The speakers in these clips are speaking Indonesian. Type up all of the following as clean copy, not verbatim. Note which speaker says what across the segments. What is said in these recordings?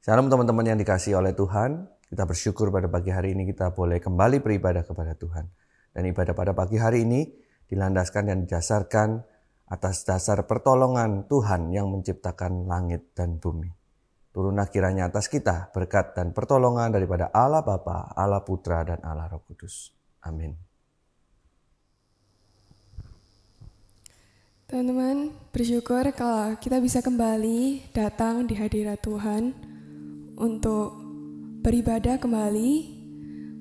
Speaker 1: Shalom teman-teman yang dikasihi oleh Tuhan. Kita bersyukur pada pagi hari ini kita boleh kembali beribadah kepada Tuhan. Dan ibadah pada pagi hari ini dilandaskan dan didasarkan atas dasar pertolongan Tuhan yang menciptakan langit dan bumi. Turunlah kiranya atas kita berkat dan pertolongan daripada Allah Bapa, Allah Putra, dan Allah Roh Kudus. Amin.
Speaker 2: Teman-teman, bersyukur kalau kita bisa kembali datang di hadirat Tuhan untuk beribadah kembali.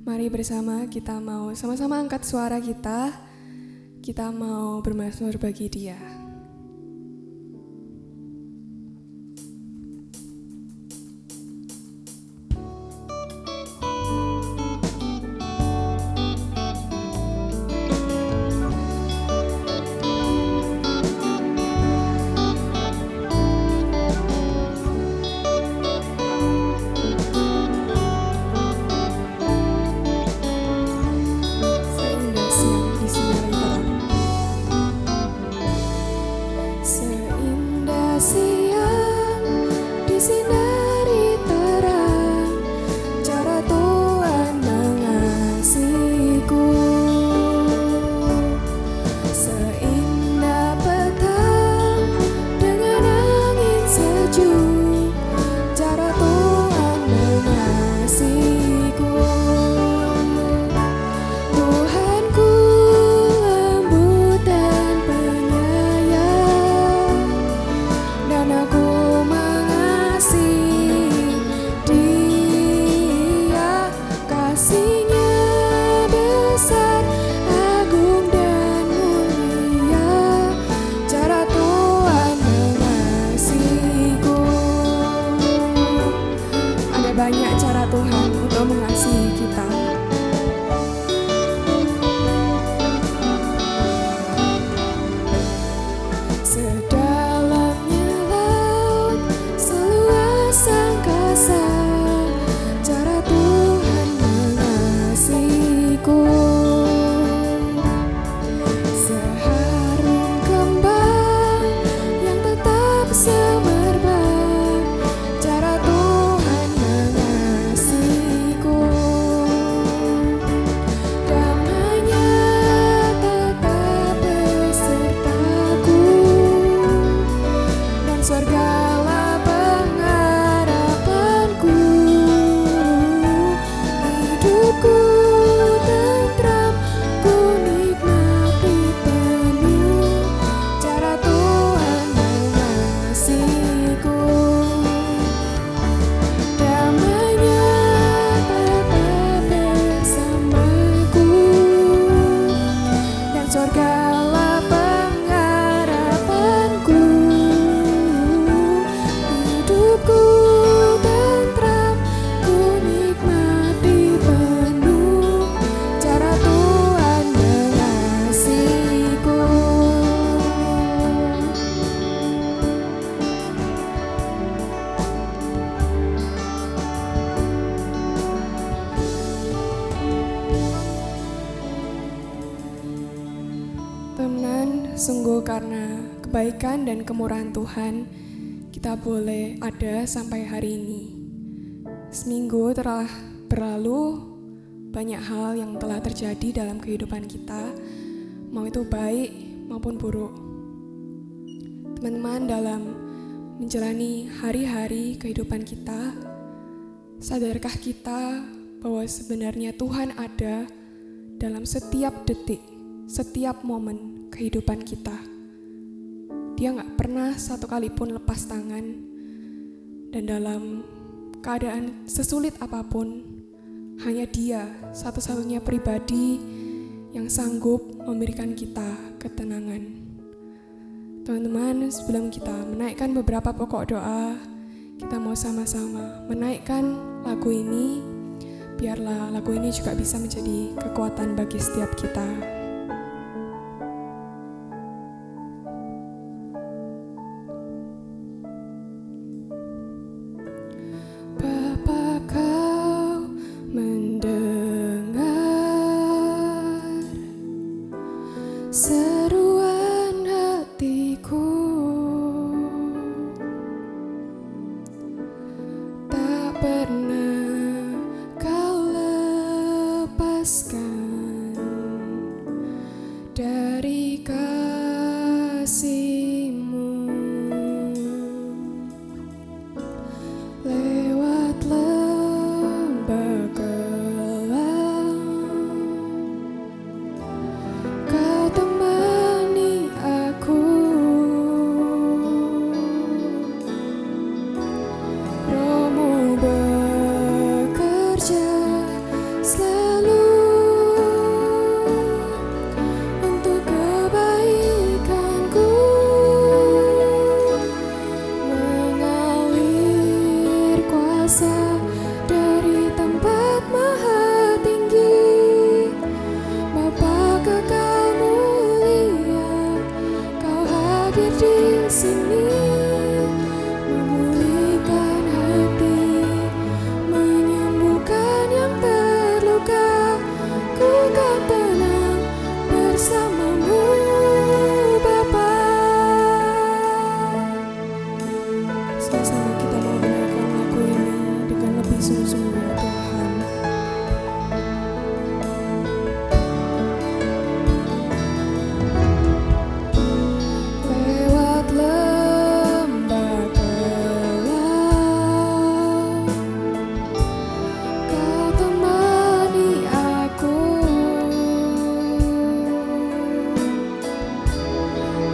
Speaker 2: Mari bersama kita mau sama-sama angkat suara kita mau bermazmur bagi Dia. Sungguh karena kebaikan dan kemurahan Tuhan, kita boleh ada sampai hari ini. Seminggu telah berlalu, banyak hal yang telah terjadi dalam kehidupan kita, mau itu baik maupun buruk. Teman-teman, dalam menjalani hari-hari kehidupan kita, sadarkah kita bahwa sebenarnya Tuhan ada dalam setiap detik, setiap momen kehidupan kita. Dia gak pernah satu kali pun lepas tangan, dan dalam keadaan sesulit apapun, hanya Dia satu-satunya pribadi yang sanggup memberikan kita ketenangan. Teman-teman, sebelum kita menaikkan beberapa pokok doa, kita mau sama-sama menaikkan lagu ini. Biarlah lagu ini juga bisa menjadi kekuatan bagi setiap kita. Tak bebaskan dari kasih-Mu. Lewat lembah gelap, Kau temani aku. Roh-Mu bekerja selalu untuk kebaikanku, mengalir kuasa dari tempat maha tinggi. Bapa kekal mulia, Kau hadir di sini, memulihkan hati, menyembuhkan yang terluka. Ku kan tenang bersama-Mu, Bapa. Sama-sama kita mau menaikkan lagu ini dengan lebih sungguh-sungguh, ya Tuhan. Lewat lembah gelap, Kau temani aku.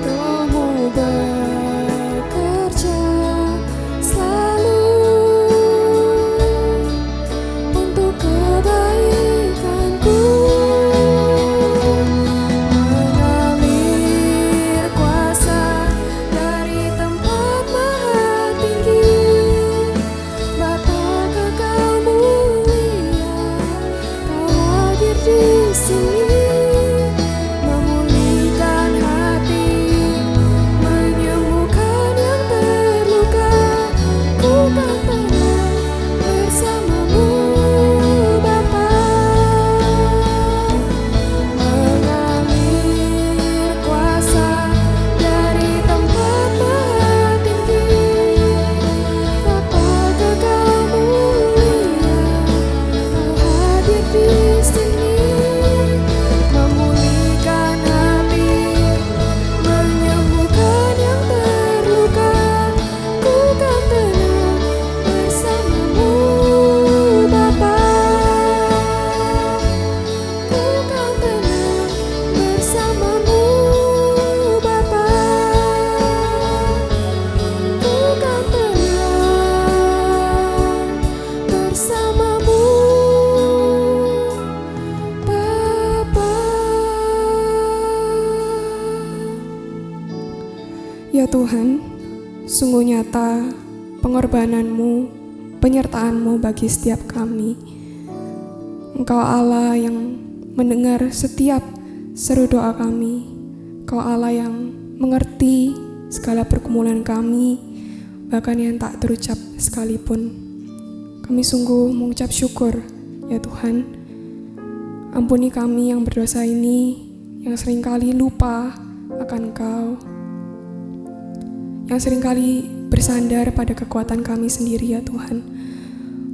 Speaker 2: Roh-Mu bekerja selalu untuk kebaikanku, mengalir kuasa dari tempat maha tinggi. Bapa kekal mulia, Kau hadir di sini, memulihkan hati, menyembuhkan yang terluka. Ku kan tenang bersama-Mu, Bapa. Mengalir kuasa dari tempat maha tinggi. Bapa kekal mulia, Kau hadir di sini, memulihkan hati, menyembuhkan yang terluka. Ku kan tenang bersama-Mu, Bapa. Ku kan tenang bersama-Mu, Bapa. Ku kan tenang bersama-Mu, Bapa. Ya Tuhan, sungguh nyata pengorbanan-Mu, penyertaan-Mu bagi setiap kami. Engkau Allah yang mendengar setiap seru doa kami. Engkau Allah yang mengerti segala pergumulan kami, bahkan yang tak terucap sekalipun. Kami sungguh mengucap syukur, ya Tuhan. Ampuni kami yang berdosa ini, yang seringkali lupa akan Engkau, yang seringkali bersandar pada kekuatan kami sendiri, ya Tuhan.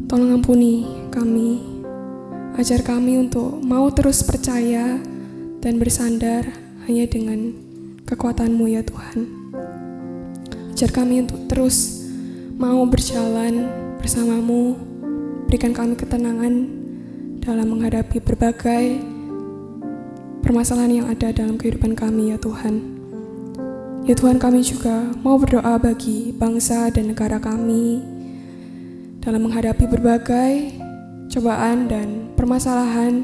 Speaker 2: Tolong ampuni kami, ajar kami untuk mau terus percaya dan bersandar hanya dengan kekuatan-Mu, ya Tuhan. Ajar kami untuk terus mau berjalan bersama-Mu, berikan kami ketenangan dalam menghadapi berbagai permasalahan yang ada dalam kehidupan kami, ya Tuhan. Ya Tuhan, kami juga mau berdoa bagi bangsa dan negara kami dalam menghadapi berbagai cobaan dan permasalahan.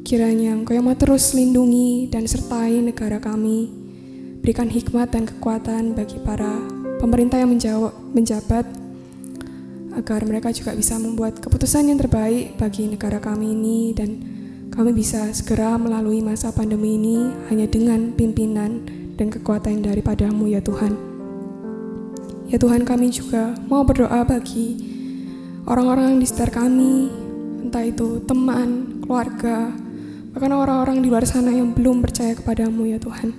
Speaker 2: Kiranya Engkau yang mau terus lindungi dan sertai negara kami. Berikan hikmat dan kekuatan bagi para pemerintah yang menjabat, agar mereka juga bisa membuat keputusan yang terbaik bagi negara kami ini, dan kami bisa segera melalui masa pandemi ini hanya dengan pimpinan dan kekuatan daripada-Mu, ya Tuhan. Ya Tuhan, kami juga mau berdoa bagi orang-orang di sekitar kami, entah itu teman, keluarga, bahkan orang-orang di luar sana yang belum percaya kepada-Mu, ya Tuhan.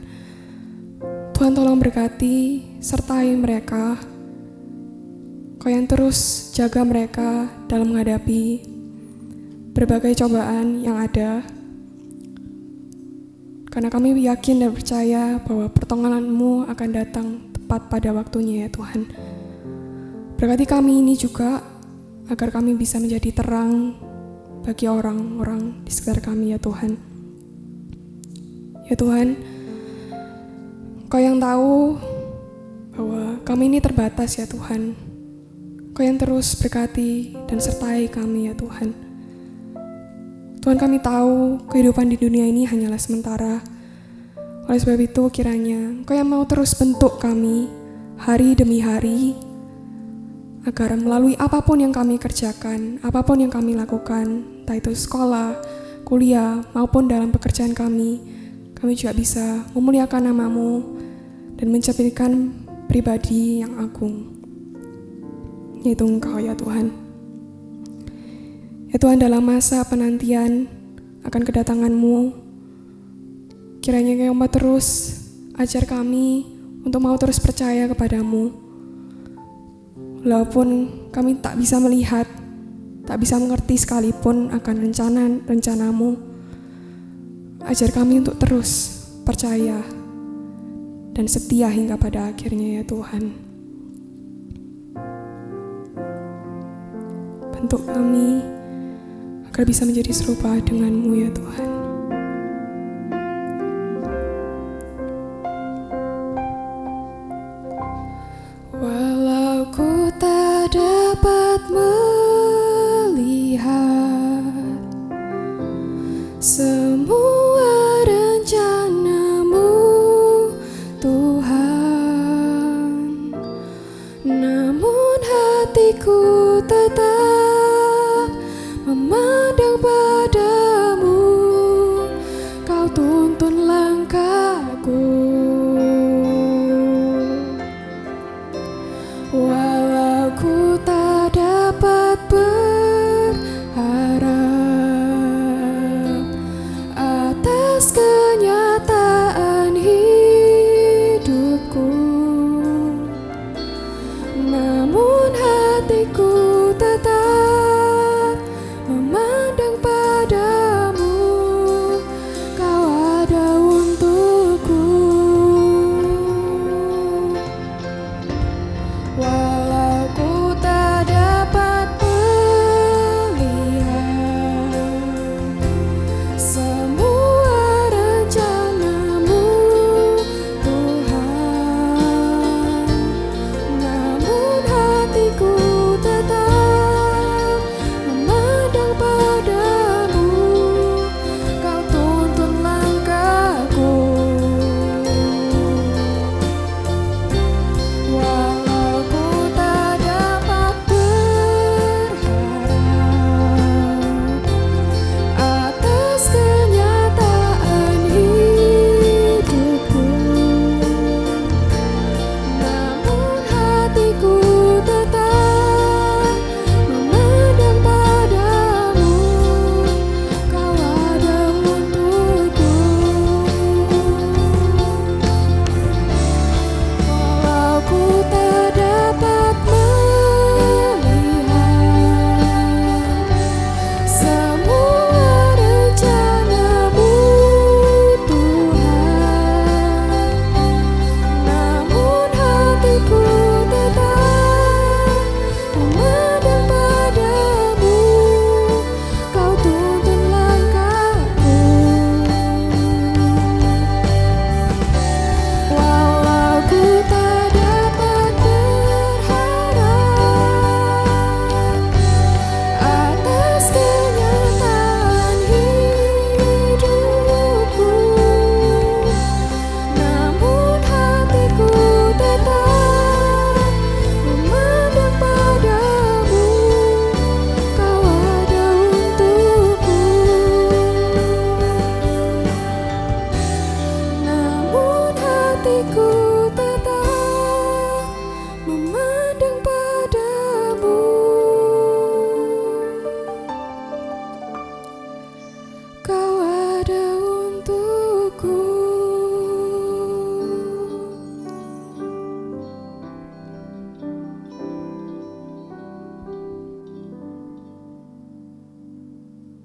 Speaker 2: Tuhan, tolong berkati, sertai mereka. Kau yang terus jaga mereka dalam menghadapi berbagai cobaan yang ada. Karena kami yakin dan percaya bahwa pertolongan-Mu akan datang tepat pada waktunya ya Tuhan. Berkati kami ini juga agar kami bisa menjadi terang bagi orang-orang di sekitar kami ya Tuhan. Ya Tuhan, Kau yang tahu bahwa kami ini terbatas ya Tuhan. Kau yang terus berkati dan sertai kami ya Tuhan. Tuhan, kami tahu kehidupan di dunia ini hanyalah sementara. Oleh sebab itu kiranya Kau yang mau terus bentuk kami hari demi hari, agar melalui apapun yang kami kerjakan, apapun yang kami lakukan, entah itu sekolah, kuliah, maupun dalam pekerjaan kami juga bisa memuliakan nama-Mu dan mencerminkan pribadi yang agung, yaitu Engkau ya Tuhan. Ya Tuhan, dalam masa penantian akan kedatangan-Mu, kiranya Kau mau terus ajar kami untuk mau terus percaya kepada-Mu. Walaupun kami tak bisa melihat, tak bisa mengerti sekalipun akan rencana-Mu, ajar kami untuk terus percaya dan setia hingga pada akhirnya ya Tuhan. Bentuk kami agar bisa menjadi serupa dengan-Mu ya Tuhan. Walau ku tak dapat melihat semua rencana-Mu Tuhan, namun hatiku tetap memandang padamu. Kau tuntun langkahku, walau ku tak dapat berharap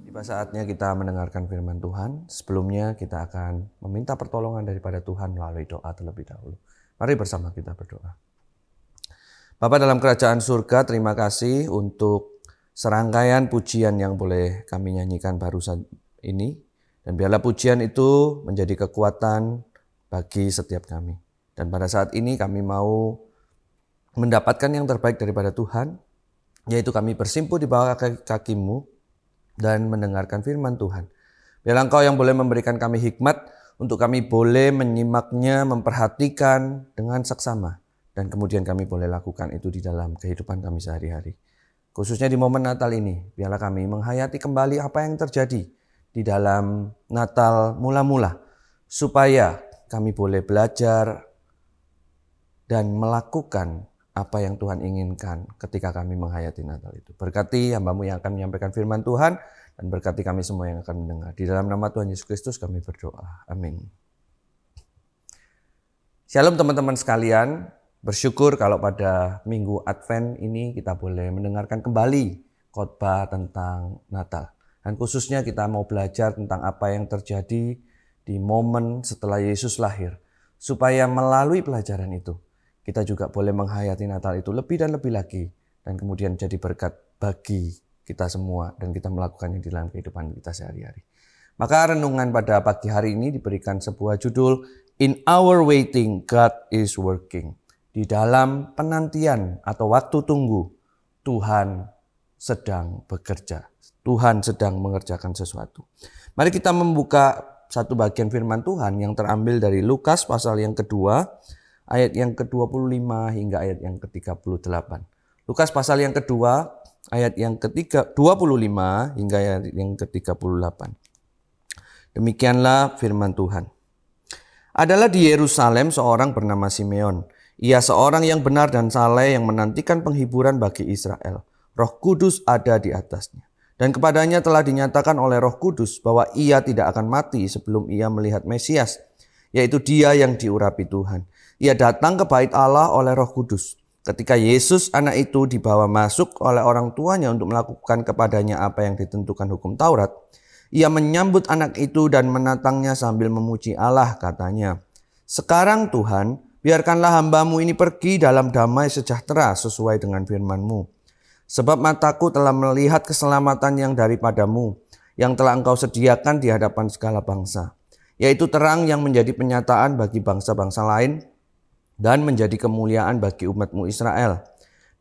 Speaker 1: Tiba saatnya kita mendengarkan firman Tuhan. Sebelumnya kita akan meminta pertolongan daripada Tuhan melalui doa terlebih dahulu. Mari bersama kita berdoa. Bapa dalam kerajaan surga, terima kasih untuk serangkaian pujian yang boleh kami nyanyikan barusan ini. Dan biarlah pujian itu menjadi kekuatan bagi setiap kami. Dan pada saat ini kami mau mendapatkan yang terbaik daripada Tuhan, yaitu kami bersimpuh di bawah kaki-Mu dan mendengarkan firman Tuhan. Biarlah Engkau yang boleh memberikan kami hikmat untuk kami boleh menyimaknya, memperhatikan dengan seksama. Dan kemudian kami boleh lakukan itu di dalam kehidupan kami sehari-hari. Khususnya di momen Natal ini, biarlah kami menghayati kembali apa yang terjadi di dalam Natal mula-mula. Supaya kami boleh belajar dan melakukan apa yang Tuhan inginkan ketika kami menghayati Natal itu. Berkati hamba-Mu yang akan menyampaikan firman Tuhan dan berkati kami semua yang akan mendengar. Di dalam nama Tuhan Yesus Kristus kami berdoa. Amin. Shalom teman-teman sekalian. Bersyukur kalau pada minggu Advent ini kita boleh mendengarkan kembali khotbah tentang Natal. Dan khususnya kita mau belajar tentang apa yang terjadi di momen setelah Yesus lahir. Supaya melalui pelajaran itu, kita juga boleh menghayati Natal itu lebih dan lebih lagi. Dan kemudian jadi berkat bagi kita semua. Dan kita melakukannya di dalam kehidupan kita sehari-hari. Maka renungan pada pagi hari ini diberikan sebuah judul, In Our Waiting, God is Working. Di dalam penantian atau waktu tunggu, Tuhan sedang bekerja. Tuhan sedang mengerjakan sesuatu. Mari kita membuka satu bagian firman Tuhan yang terambil dari Lukas pasal yang kedua, ayat yang ke-25 hingga ayat yang ke-38. Lukas pasal yang kedua, ayat yang ke-25 hingga ayat yang ke-38. Demikianlah firman Tuhan. Adalah di Yerusalem seorang bernama Simeon. Ia seorang yang benar dan saleh yang menantikan penghiburan bagi Israel. Roh Kudus ada di atasnya. Dan kepadanya telah dinyatakan oleh Roh Kudus bahwa ia tidak akan mati sebelum ia melihat Mesias, yaitu Dia yang diurapi Tuhan. Ia datang ke bait Allah oleh Roh Kudus. Ketika Yesus anak itu dibawa masuk oleh orang tuanya untuk melakukan kepadanya apa yang ditentukan hukum Taurat, ia menyambut anak itu dan menatangnya sambil memuji Allah, katanya, "Sekarang Tuhan, biarkanlah hamba-Mu ini pergi dalam damai sejahtera sesuai dengan firman-Mu. Sebab mataku telah melihat keselamatan yang daripada-Mu, yang telah Engkau sediakan di hadapan segala bangsa, yaitu terang yang menjadi penyataan bagi bangsa-bangsa lain, dan menjadi kemuliaan bagi umat-Mu Israel."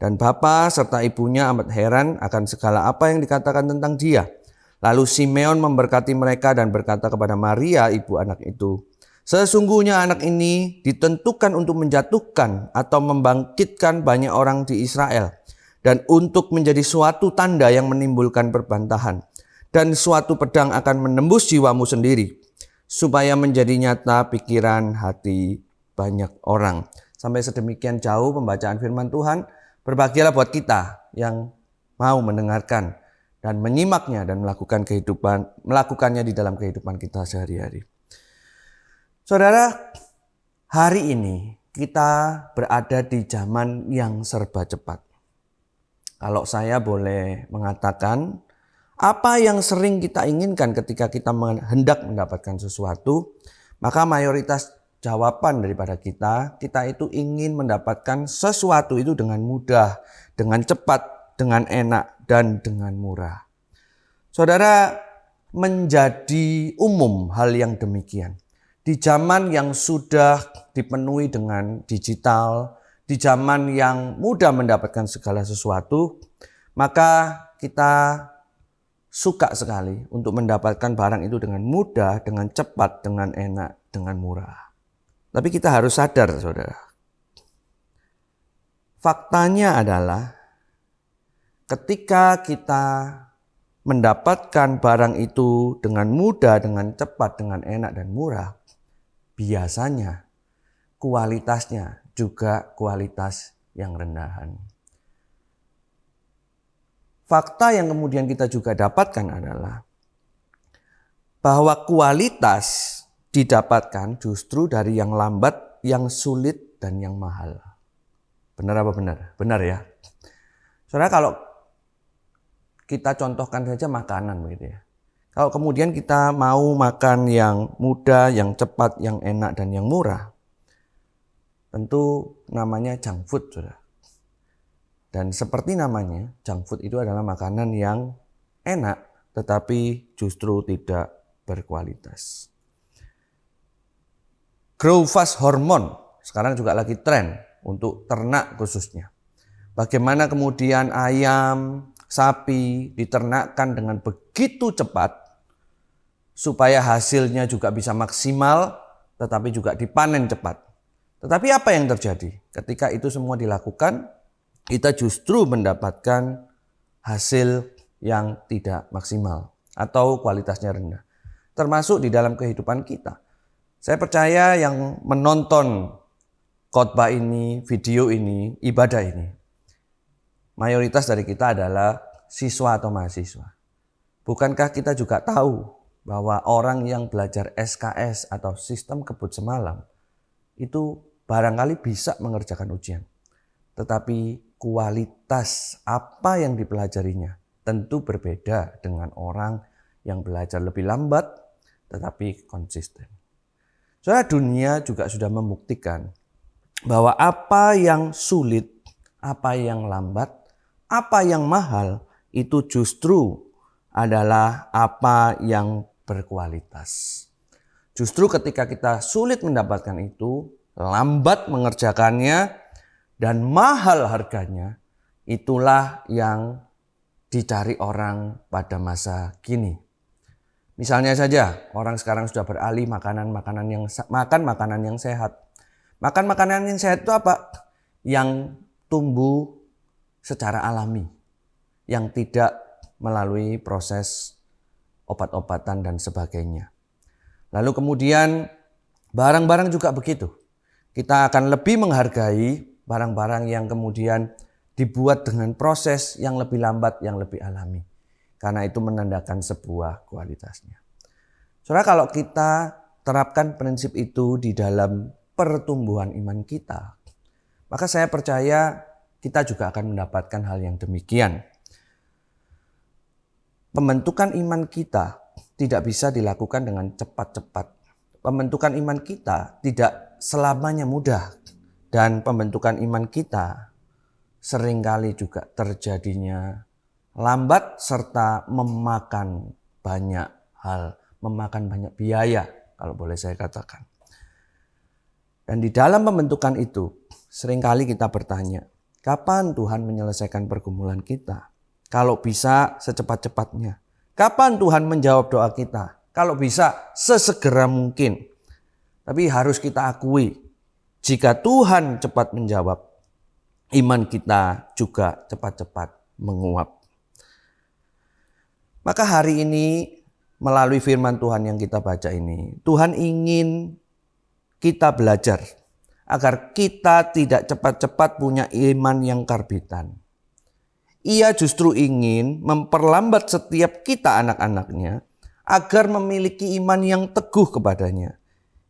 Speaker 1: Dan bapa serta ibunya amat heran akan segala apa yang dikatakan tentang dia. Lalu Simeon memberkati mereka dan berkata kepada Maria, ibu anak itu, "Sesungguhnya anak ini ditentukan untuk menjatuhkan atau membangkitkan banyak orang di Israel, dan untuk menjadi suatu tanda yang menimbulkan perbantahan, dan suatu pedang akan menembus jiwamu sendiri, supaya menjadi nyata pikiran hati banyak orang." Sampai sedemikian jauh pembacaan firman Tuhan. Berbahagialah buat kita yang mau mendengarkan dan menyimaknya dan melakukannya di dalam kehidupan kita sehari-hari. Saudara, hari ini kita berada di zaman yang serba cepat. Kalau saya boleh mengatakan, apa yang sering kita inginkan ketika kita hendak mendapatkan sesuatu, maka mayoritas jawaban daripada kita itu ingin mendapatkan sesuatu itu dengan mudah, dengan cepat, dengan enak, dan dengan murah. Saudara, menjadi umum hal yang demikian. Di zaman yang sudah dipenuhi dengan digital, di zaman yang mudah mendapatkan segala sesuatu, maka kita suka sekali untuk mendapatkan barang itu dengan mudah, dengan cepat, dengan enak, dengan murah. Tapi kita harus sadar, saudara. Faktanya adalah ketika kita mendapatkan barang itu dengan mudah, dengan cepat, dengan enak dan murah, biasanya kualitasnya juga kualitas yang rendahan. Fakta yang kemudian kita juga dapatkan adalah bahwa kualitas didapatkan justru dari yang lambat, yang sulit, dan yang mahal. Benar apa benar? Benar ya. Saudara, kalau kita contohkan saja makanan begitu ya. Kalau kemudian kita mau makan yang mudah, yang cepat, yang enak, dan yang murah, tentu namanya junk food, saudara. Dan seperti namanya, junk food itu adalah makanan yang enak, tetapi justru tidak berkualitas. Grow fast hormone sekarang juga lagi tren untuk ternak khususnya. Bagaimana kemudian ayam, sapi diternakkan dengan begitu cepat supaya hasilnya juga bisa maksimal, tetapi juga dipanen cepat. Tetapi apa yang terjadi? Ketika itu semua dilakukan, kita justru mendapatkan hasil yang tidak maksimal atau kualitasnya rendah. Termasuk di dalam kehidupan kita. Saya percaya yang menonton khotbah ini, video ini, ibadah ini, mayoritas dari kita adalah siswa atau mahasiswa. Bukankah kita juga tahu bahwa orang yang belajar SKS atau sistem kebut semalam itu barangkali bisa mengerjakan ujian. Tetapi kualitas apa yang dipelajarinya tentu berbeda dengan orang yang belajar lebih lambat tetapi konsisten. Soalnya dunia juga sudah membuktikan bahwa apa yang sulit, apa yang lambat, apa yang mahal itu justru adalah apa yang berkualitas. Justru ketika kita sulit mendapatkan itu, lambat mengerjakannya, dan mahal harganya, itulah yang dicari orang pada masa kini. Misalnya saja, orang sekarang sudah beralih makan makanan yang sehat. Makan makanan yang sehat itu apa? Yang tumbuh secara alami, yang tidak melalui proses obat-obatan dan sebagainya. Lalu kemudian barang-barang juga begitu. Kita akan lebih menghargai barang-barang yang kemudian dibuat dengan proses yang lebih lambat, yang lebih alami. Karena itu menandakan sebuah kualitasnya. Saudara, kalau kita terapkan prinsip itu di dalam pertumbuhan iman kita, maka saya percaya kita juga akan mendapatkan hal yang demikian. Pembentukan iman kita tidak bisa dilakukan dengan cepat-cepat. Pembentukan iman kita tidak selamanya mudah. Dan pembentukan iman kita seringkali juga terjadinya lambat serta memakan banyak hal, memakan banyak biaya kalau boleh saya katakan. Dan di dalam pembentukan itu seringkali kita bertanya, kapan Tuhan menyelesaikan pergumulan kita? Kalau bisa secepat-cepatnya. Kapan Tuhan menjawab doa kita? Kalau bisa sesegera mungkin. Tapi harus kita akui, jika Tuhan cepat menjawab, iman kita juga cepat-cepat menguap. Maka hari ini melalui firman Tuhan yang kita baca ini, Tuhan ingin kita belajar agar kita tidak cepat-cepat punya iman yang karbitan. Ia justru ingin memperlambat setiap kita anak-anaknya agar memiliki iman yang teguh kepadanya.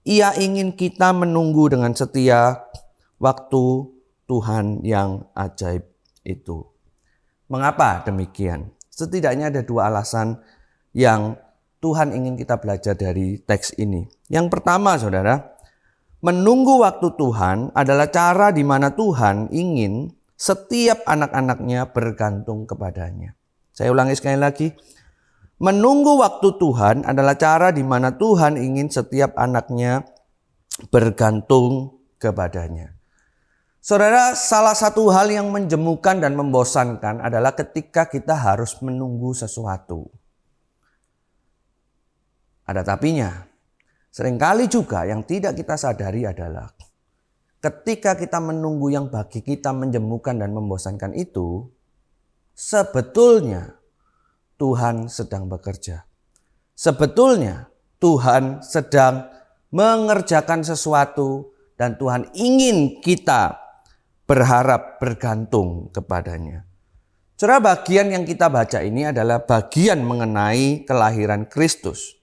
Speaker 1: Ia ingin kita menunggu dengan setia waktu Tuhan yang ajaib itu. Mengapa demikian? Setidaknya ada dua alasan yang Tuhan ingin kita belajar dari teks ini. Yang pertama, saudara, menunggu waktu Tuhan adalah cara di mana Tuhan ingin setiap anak-anaknya bergantung kepadanya. Saya ulangi sekali lagi. Menunggu waktu Tuhan adalah cara di mana Tuhan ingin setiap anaknya bergantung kepadanya. Saudara, salah satu hal yang menjemukan dan membosankan adalah ketika kita harus menunggu sesuatu. Ada tapinya. Seringkali juga yang tidak kita sadari adalah ketika kita menunggu yang bagi kita menjemukan dan membosankan itu, sebetulnya Tuhan sedang bekerja. Sebetulnya Tuhan sedang mengerjakan sesuatu dan Tuhan ingin kita berharap bergantung kepadanya. Saudara, bagian yang kita baca ini adalah bagian mengenai kelahiran Kristus.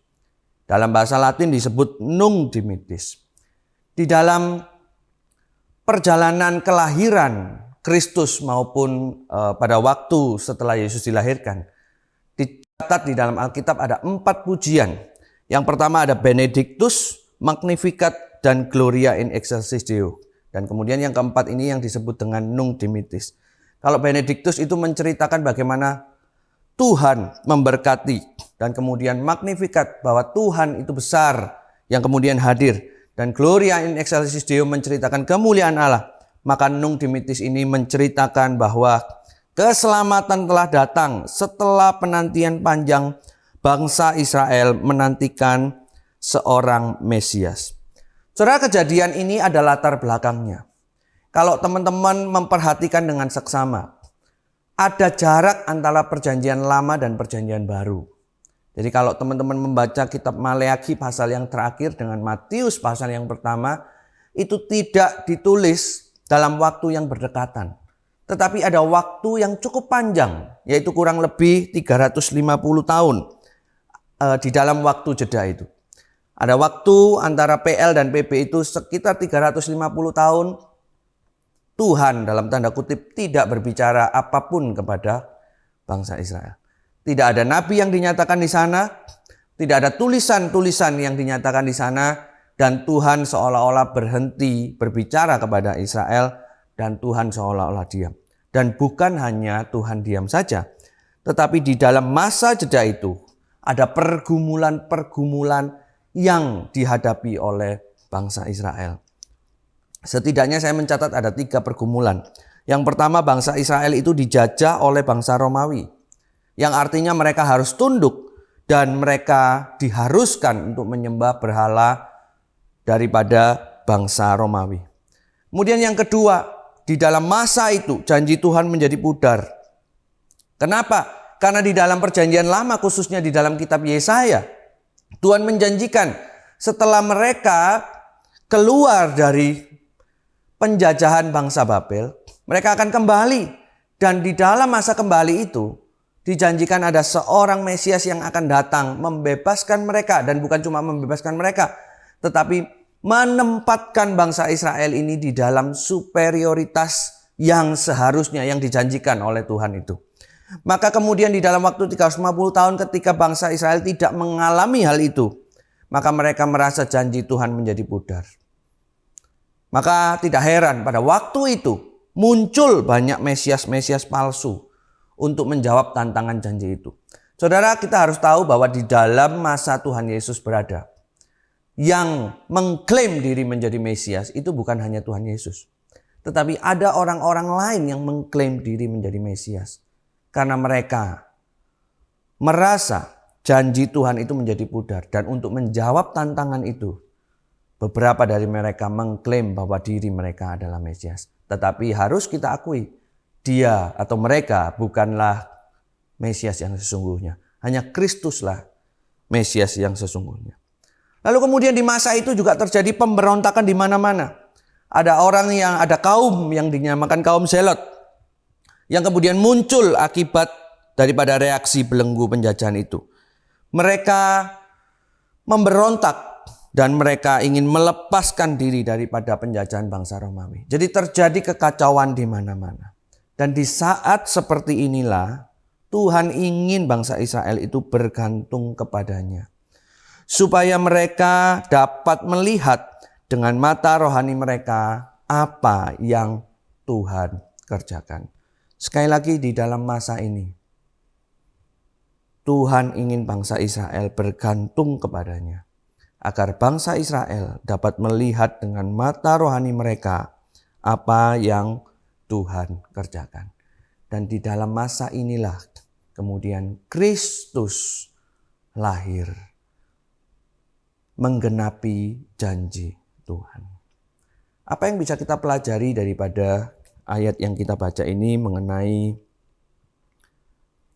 Speaker 1: Dalam bahasa Latin disebut nunc dimittis. Di dalam perjalanan kelahiran Kristus maupun pada waktu setelah Yesus dilahirkan, Di dalam Alkitab ada 4 pujian. Yang pertama ada Benedictus, Magnificat, dan Gloria in excelsis Deo. Dan kemudian yang keempat ini yang disebut dengan Nunc Dimittis. Kalau Benedictus itu menceritakan bagaimana Tuhan memberkati. Dan kemudian Magnificat, bahwa Tuhan itu besar yang kemudian hadir. Dan Gloria in excelsis Deo menceritakan kemuliaan Allah. Maka Nunc Dimittis ini menceritakan bahwa keselamatan telah datang setelah penantian panjang bangsa Israel menantikan seorang Mesias. Saudara, kejadian ini ada latar belakangnya. Kalau teman-teman memperhatikan dengan seksama, ada jarak antara perjanjian lama dan perjanjian baru. Jadi kalau teman-teman membaca kitab Maleakhi pasal yang terakhir dengan Matius pasal yang pertama, itu tidak ditulis dalam waktu yang berdekatan. Tetapi ada waktu yang cukup panjang, yaitu kurang lebih 350 tahun di dalam waktu jeda itu. Ada waktu antara PL dan PP itu sekitar 350 tahun. Tuhan dalam tanda kutip tidak berbicara apapun kepada bangsa Israel. Tidak ada nabi yang dinyatakan di sana, tidak ada tulisan-tulisan yang dinyatakan di sana, dan Tuhan seolah-olah berhenti berbicara kepada Israel, dan Tuhan seolah-olah diam. Dan bukan hanya Tuhan diam saja, tetapi di dalam masa jeda itu ada pergumulan-pergumulan yang dihadapi oleh bangsa Israel. Setidaknya saya mencatat ada 3 pergumulan. Yang pertama, bangsa Israel itu dijajah oleh bangsa Romawi. Yang artinya mereka harus tunduk dan mereka diharuskan untuk menyembah berhala daripada bangsa Romawi. Kemudian yang kedua, di dalam masa itu janji Tuhan menjadi pudar. Kenapa? Karena di dalam perjanjian lama, khususnya di dalam kitab Yesaya, Tuhan menjanjikan setelah mereka keluar dari penjajahan bangsa Babel, mereka akan kembali. Dan di dalam masa kembali itu dijanjikan ada seorang Mesias yang akan datang membebaskan mereka. Dan bukan cuma membebaskan mereka, tetapi menempatkan bangsa Israel ini di dalam superioritas yang seharusnya yang dijanjikan oleh Tuhan itu. Maka kemudian di dalam waktu 350 tahun ketika bangsa Israel tidak mengalami hal itu, maka mereka merasa janji Tuhan menjadi pudar. Maka tidak heran pada waktu itu muncul banyak Mesias-Mesias palsu untuk menjawab tantangan janji itu. Saudara, kita harus tahu bahwa di dalam masa Tuhan Yesus berada, yang mengklaim diri menjadi Mesias itu bukan hanya Tuhan Yesus. Tetapi ada orang-orang lain yang mengklaim diri menjadi Mesias. Karena mereka merasa janji Tuhan itu menjadi pudar. Dan untuk menjawab tantangan itu, beberapa dari mereka mengklaim bahwa diri mereka adalah Mesias. Tetapi harus kita akui, dia atau mereka bukanlah Mesias yang sesungguhnya. Hanya Kristuslah Mesias yang sesungguhnya. Lalu kemudian di masa itu juga terjadi pemberontakan di mana-mana. Ada kaum yang dinamakan kaum Zelot, yang kemudian muncul akibat daripada reaksi belenggu penjajahan itu. Mereka memberontak dan mereka ingin melepaskan diri daripada penjajahan bangsa Romawi. Jadi terjadi kekacauan di mana-mana. Dan di saat seperti inilah Tuhan ingin bangsa Israel itu bergantung kepadanya, supaya mereka dapat melihat dengan mata rohani mereka apa yang Tuhan kerjakan. Sekali lagi, di dalam masa ini Tuhan ingin bangsa Israel bergantung kepadanya, agar bangsa Israel dapat melihat dengan mata rohani mereka apa yang Tuhan kerjakan. Dan di dalam masa inilah kemudian Kristus lahir, menggenapi janji Tuhan. Apa yang bisa kita pelajari daripada ayat yang kita baca ini mengenai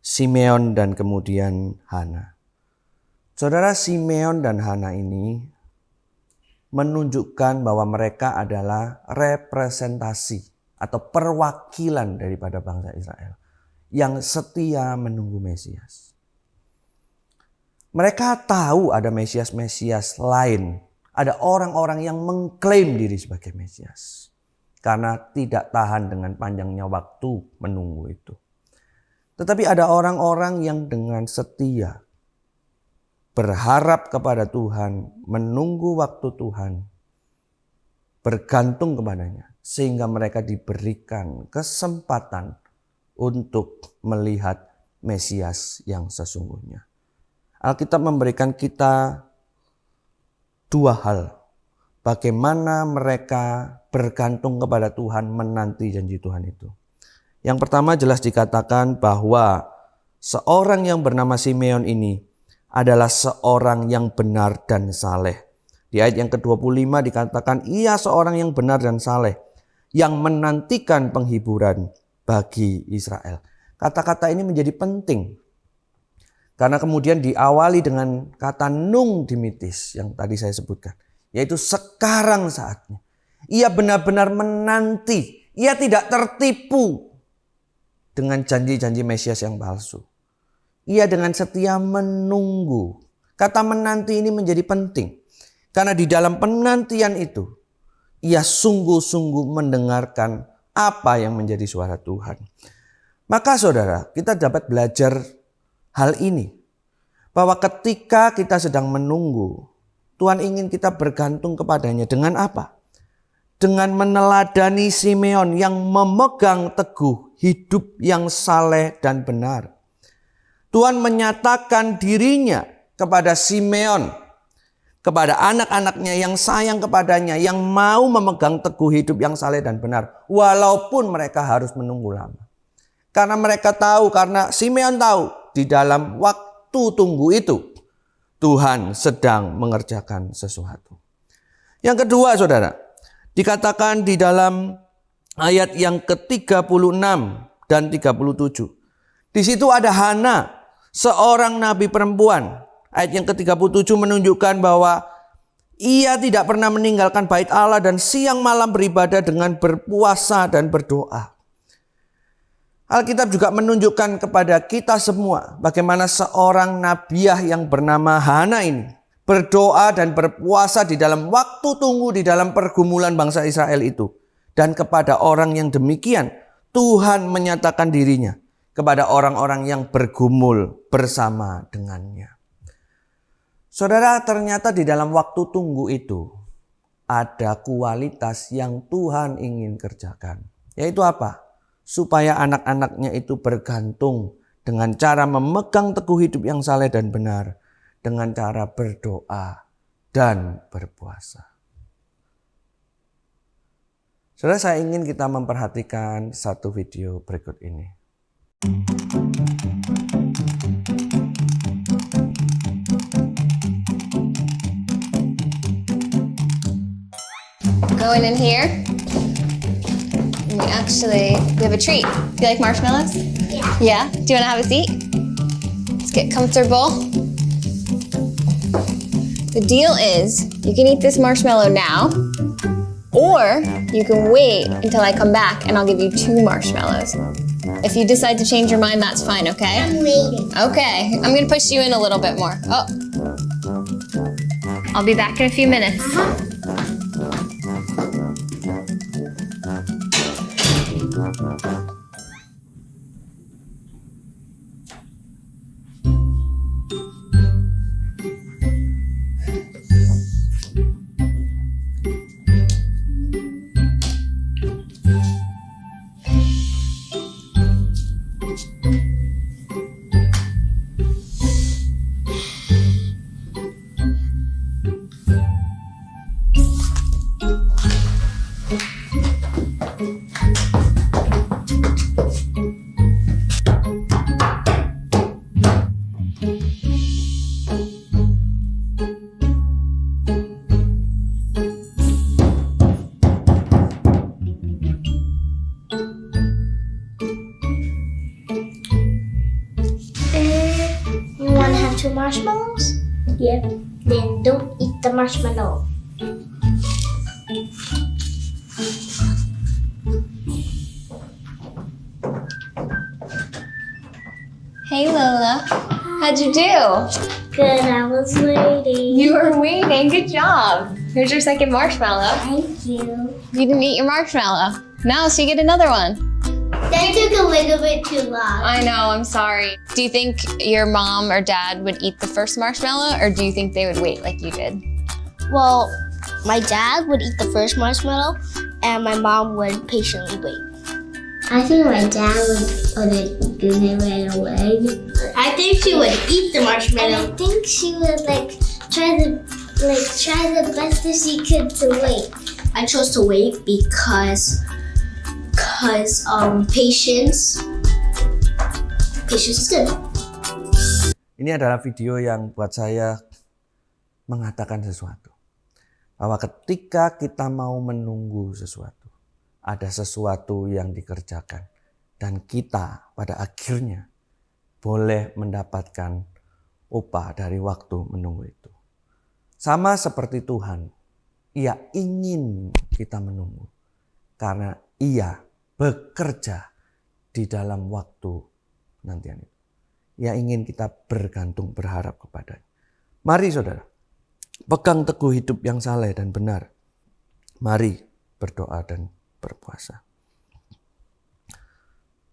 Speaker 1: Simeon dan kemudian Hana? Saudara, Simeon dan Hana ini menunjukkan bahwa mereka adalah representasi atau perwakilan daripada bangsa Israel yang setia menunggu Mesias. Mereka tahu ada Mesias-Mesias lain. Ada orang-orang yang mengklaim diri sebagai Mesias. Karena tidak tahan dengan panjangnya waktu menunggu itu. Tetapi ada orang-orang yang dengan setia berharap kepada Tuhan, menunggu waktu Tuhan, bergantung kepadanya, sehingga mereka diberikan kesempatan untuk melihat Mesias yang sesungguhnya. Alkitab memberikan kita dua hal. Bagaimana mereka bergantung kepada Tuhan, menanti janji Tuhan itu. Yang pertama jelas dikatakan bahwa seorang yang bernama Simeon ini adalah seorang yang benar dan saleh. Di ayat yang ke-25 dikatakan ia seorang yang benar dan saleh, yang menantikan penghiburan bagi Israel. Kata-kata ini menjadi penting. Karena kemudian diawali dengan kata nung dimitis yang tadi saya sebutkan. Yaitu sekarang saatnya. Ia benar-benar menanti. Ia tidak tertipu dengan janji-janji Mesias yang palsu. Ia dengan setia menunggu. Kata menanti ini menjadi penting. Karena di dalam penantian itu, ia sungguh-sungguh mendengarkan apa yang menjadi suara Tuhan. Maka saudara, kita dapat belajar hal ini. Bahwa ketika kita sedang menunggu, Tuhan ingin kita bergantung kepadanya dengan apa? Dengan meneladani Simeon yang memegang teguh hidup yang saleh dan benar. Tuhan menyatakan dirinya kepada Simeon, kepada anak-anaknya yang sayang kepadanya, yang mau memegang teguh hidup yang saleh dan benar, walaupun mereka harus menunggu lama. Karena mereka tahu, karena Simeon tahu, di dalam waktu tunggu itu Tuhan sedang mengerjakan sesuatu. Yang kedua saudara, dikatakan di dalam ayat yang ke-36 dan 37. Di situ ada Hana, seorang nabi perempuan. Ayat yang ke-37 menunjukkan bahwa ia tidak pernah meninggalkan bait Allah dan siang malam beribadah dengan berpuasa dan berdoa. Alkitab juga menunjukkan kepada kita semua bagaimana seorang nabiah yang bernama Hana ini berdoa dan berpuasa di dalam waktu tunggu di dalam pergumulan bangsa Israel itu. Dan kepada orang yang demikian Tuhan menyatakan dirinya kepada orang-orang yang bergumul bersama dengannya. Saudara, ternyata di dalam waktu tunggu itu ada kualitas yang Tuhan ingin kerjakan. Yaitu apa? Supaya anak-anaknya itu bergantung dengan cara memegang teguh hidup yang saleh dan benar. Dengan cara berdoa dan berpuasa. Saudara, saya ingin kita memperhatikan satu video berikut ini.
Speaker 3: Going in here. We have a treat. Do you like marshmallows?
Speaker 4: Yeah.
Speaker 3: Yeah? Do you want to have a seat? Let's get comfortable. The deal is, you can eat this marshmallow now, or you can wait until I come back and I'll give you 2 marshmallows. If you decide to change your mind, that's fine, okay?
Speaker 4: I'm waiting.
Speaker 3: Okay, I'm gonna push you in a little bit more. Oh. I'll be back in a few minutes.
Speaker 4: You want to have 2 marshmallows? Yeah. Then don't eat the marshmallow.
Speaker 3: Hey Lola, how'd you do?
Speaker 4: Good, I was waiting.
Speaker 3: You were waiting, good job. Here's your second marshmallow.
Speaker 4: Thank you.
Speaker 3: You didn't eat your marshmallow. Now, so you get another one.
Speaker 4: That took a little bit too long.
Speaker 3: I know, I'm sorry. Do you think your mom or dad would eat the first marshmallow, or do you think they would wait like you did?
Speaker 4: Well, my dad would eat the first marshmallow, and my mom would patiently wait. I think my dad would do it right away. I think she would eat the marshmallow. I think she would try the best that she could to wait. I chose to wait because patience is good.
Speaker 1: Ini adalah video yang buat saya mengatakan sesuatu. Bahwa ketika kita mau menunggu sesuatu, ada sesuatu yang dikerjakan. Dan kita pada akhirnya boleh mendapatkan upah dari waktu menunggu itu. Sama seperti Tuhan, Ia ingin kita menunggu. Karena Ia bekerja di dalam waktu nantian itu. Ia ingin kita bergantung, berharap kepadanya. Mari saudara, pegang teguh hidup yang saleh dan benar. Mari berdoa dan berpuasa.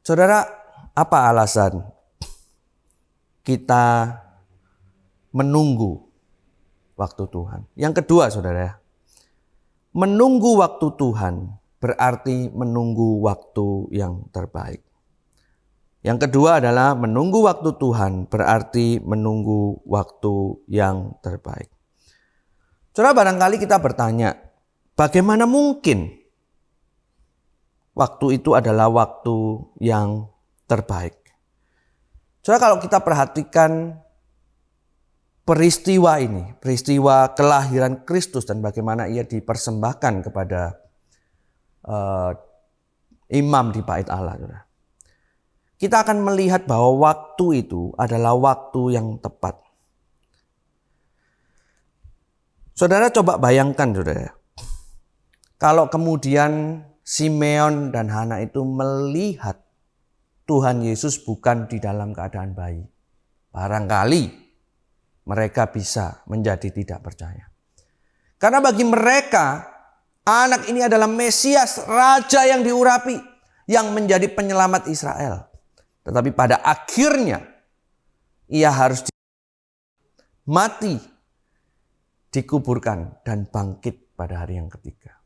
Speaker 1: Saudara, apa alasan kita menunggu waktu Tuhan? Yang kedua saudara, menunggu waktu Tuhan berarti menunggu waktu yang terbaik. Yang kedua adalah menunggu waktu Tuhan berarti menunggu waktu yang terbaik. Saudara, barangkali kita bertanya, bagaimana mungkin waktu itu adalah waktu yang terbaik? Saudara, kalau kita perhatikan peristiwa ini, peristiwa kelahiran Kristus dan bagaimana ia dipersembahkan kepada imam di bait Allah, saudara. Kita akan melihat bahwa waktu itu adalah waktu yang tepat. Saudara, coba bayangkan saudara, kalau kemudian Simeon dan Hana itu melihat Tuhan Yesus bukan di dalam keadaan bayi, barangkali mereka bisa menjadi tidak percaya. Karena bagi mereka, anak ini adalah Mesias, Raja yang diurapi, yang menjadi penyelamat Israel. Tetapi pada akhirnya ia harus mati, dikuburkan, dan bangkit pada hari yang ketiga.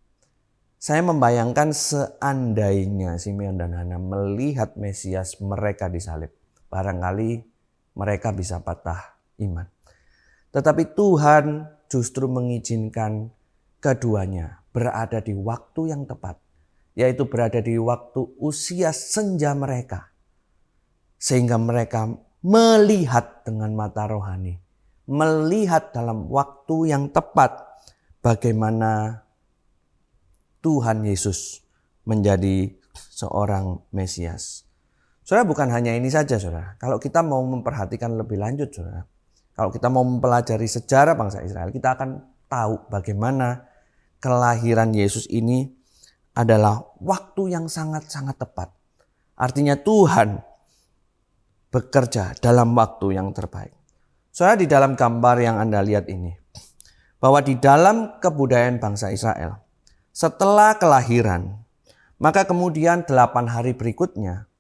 Speaker 1: Saya membayangkan seandainya Simeon dan Hana melihat Mesias mereka disalib, barangkali mereka bisa patah iman. Tetapi Tuhan justru mengizinkan keduanya berada di waktu yang tepat, yaitu berada di waktu usia senja mereka. Sehingga mereka melihat dengan mata rohani, melihat dalam waktu yang tepat bagaimana Tuhan Yesus menjadi seorang Mesias. Saudara, bukan hanya ini saja saudara. Kalau kita mau memperhatikan lebih lanjut saudara, kalau kita mau mempelajari sejarah bangsa Israel, kita akan tahu bagaimana kelahiran Yesus ini adalah waktu yang sangat-sangat tepat. Artinya Tuhan bekerja dalam waktu yang terbaik. Saudara, di dalam gambar yang Anda lihat ini, bahwa di dalam kebudayaan bangsa Israel, setelah kelahiran, maka kemudian 8 hari berikutnya,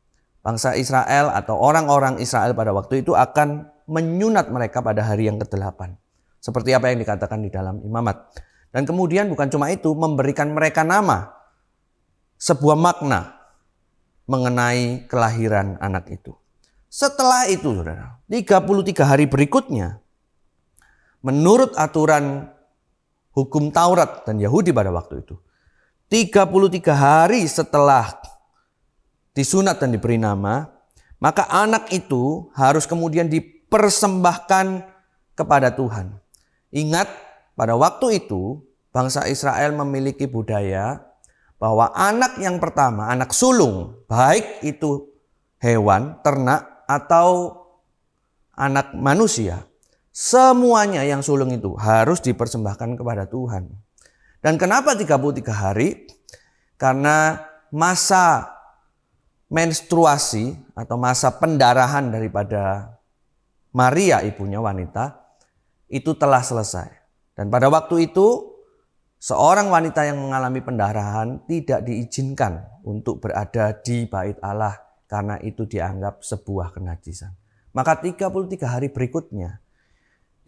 Speaker 1: bangsa Israel atau orang-orang Israel pada waktu itu akan menyunat mereka pada hari yang ke-8. Seperti apa yang dikatakan di dalam Imamat. Dan kemudian bukan cuma itu, memberikan mereka nama, sebuah makna mengenai kelahiran anak itu. Setelah itu saudara, 33 hari berikutnya, menurut aturan hukum Taurat dan Yahudi pada waktu itu, 33 hari setelah disunat dan diberi nama, maka anak itu harus kemudian dipersembahkan kepada Tuhan. Ingat, pada waktu itu bangsa Israel memiliki budaya bahwa anak yang pertama, anak sulung, baik itu hewan, ternak, atau anak manusia, semuanya yang sulung itu harus dipersembahkan kepada Tuhan. Dan kenapa 33 hari? Karena masa menstruasi atau masa pendarahan daripada Maria, ibunya wanita, itu telah selesai. Dan pada waktu itu seorang wanita yang mengalami pendarahan tidak diizinkan untuk berada di bait Allah karena itu dianggap sebuah kenajisan. Maka 33 hari berikutnya